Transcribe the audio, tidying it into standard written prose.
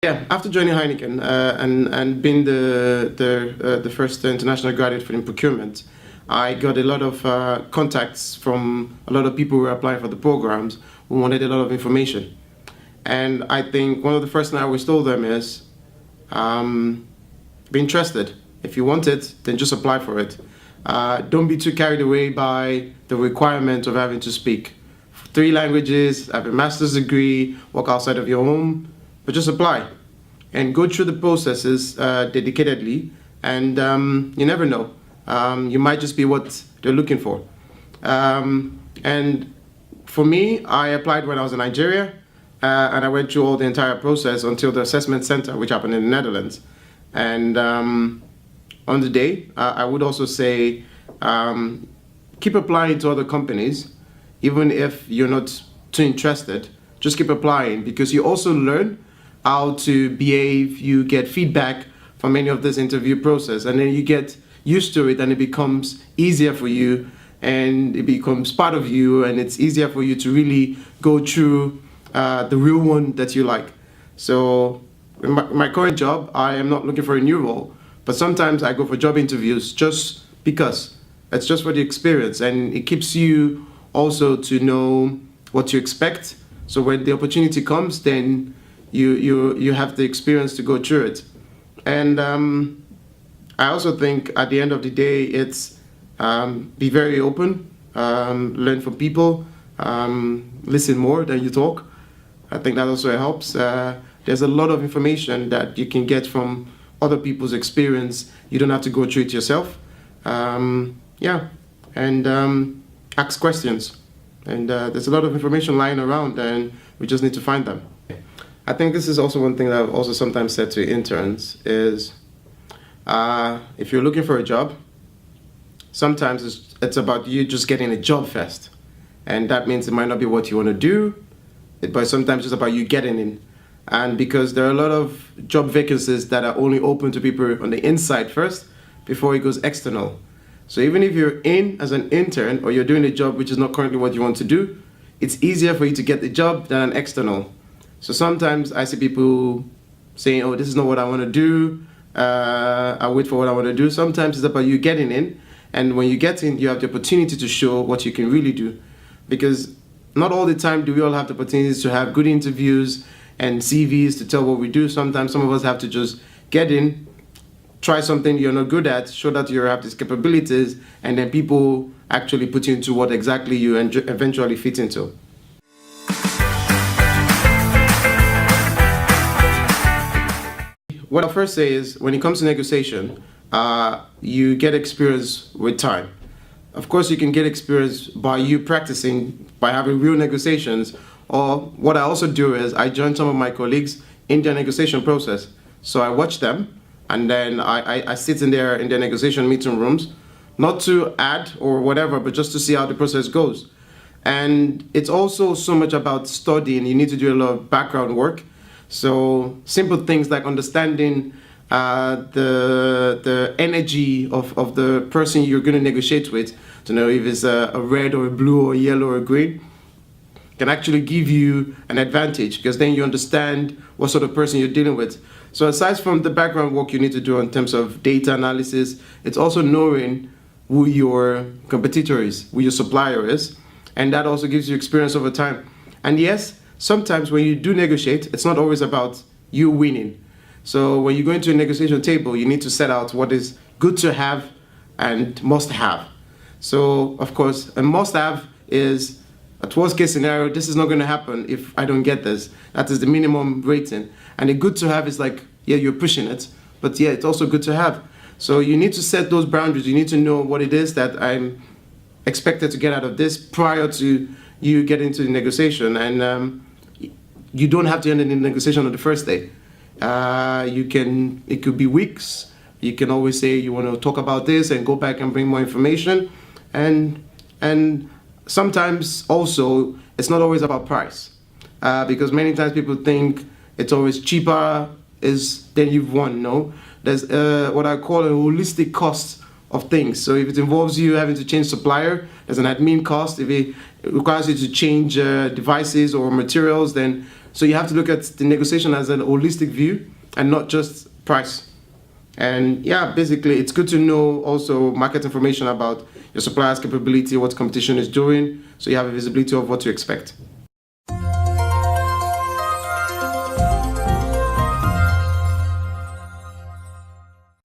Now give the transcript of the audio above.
Yeah, after joining Heineken and being the first international graduate for in procurement, I got a lot of contacts from a lot of people who were applying for the programs who wanted a lot of information. And I think one of the first things I always told them is, be interested. If you want it, then just apply for it. Don't be too carried away by the requirement of having to speak 3 languages, have a master's degree, work outside of your home, but just apply and go through the processes dedicatedly, and you never know. You might just be what they're looking for. And for me, I applied when I was in Nigeria, and I went through all the entire process until the assessment center, which happened in the Netherlands. And on the day, I would also say, keep applying to other companies, even if you're not too interested. Just keep applying, because you also learn how to behave, you get feedback from any of this interview process, and then you get used to it, and it becomes easier for you, and it becomes part of you, and it's easier for you to really go through the real one that you like. So in my current job, I am not looking for a new role, but sometimes I go for job interviews just because it's just for the experience, and it keeps you also to know what you expect. So when the opportunity comes, then you have the experience to go through it. And I also think at the end of the day, it's be very open, learn from people, listen more than you talk. I think that also helps. There's a lot of information that you can get from other people's experience. You don't have to go through it yourself. Yeah, and ask questions. And there's a lot of information lying around, and we just need to find them. I think this is also one thing that I've also sometimes said to interns is, if you're looking for a job, sometimes it's about you just getting a job first. And that means it might not be what you want to do, but sometimes it's about you getting in. And because there are a lot of job vacancies that are only open to people on the inside first, before it goes external. So even if you're in as an intern, or you're doing a job which is not currently what you want to do, it's easier for you to get the job than an external. So sometimes I see people saying, oh, this is not what I want to do, I wait for what I want to do. Sometimes it's about you getting in, and when you get in, you have the opportunity to show what you can really do. Because not all the time do we all have the opportunities to have good interviews and CVs to tell what we do. Sometimes some of us have to just get in, try something you're not good at, show that you have these capabilities, and then people actually put you into what exactly you eventually fit into. What I'll first say is, when it comes to negotiation, you get experience with time. Of course, you can get experience by you practicing, by having real negotiations, or what I also do is I join some of my colleagues in their negotiation process. So I watch them, and then I sit in their negotiation meeting rooms, not to add or whatever, but just to see how the process goes. And it's also so much about studying. You need to do a lot of background work. So simple things like understanding the energy of the person you're going to negotiate with, to know if it's a red or a blue or a yellow or a green, can actually give you an advantage, because then you understand what sort of person you're dealing with. So aside from the background work you need to do in terms of data analysis, it's also knowing who your competitor is, who your supplier is, and that also gives you experience over time. And yes, sometimes when you do negotiate, it's not always about you winning. So when you go into a negotiation table, you need to set out what is good to have and must have. So of course, a must have is, at worst case scenario, this is not going to happen if I don't get this. That is the minimum rating. And a good to have is like, yeah, you're pushing it, but yeah, it's also good to have. So you need to set those boundaries. You need to know what it is that I'm expected to get out of this prior to you getting into the negotiation. And you don't have to end in the negotiation on the first day. It could be weeks. You can always say you want to talk about this and go back and bring more information. And sometimes also, it's not always about price, because many times people think it's always cheaper than you've won. No, there's what I call a holistic cost of things. So if it involves you having to change supplier, there's an admin cost. If it requires you to change devices or materials, then so you have to look at the negotiation as an holistic view and not just price. And yeah, basically, it's good to know also market information about your supplier's capability, what competition is doing, so you have a visibility of what to expect.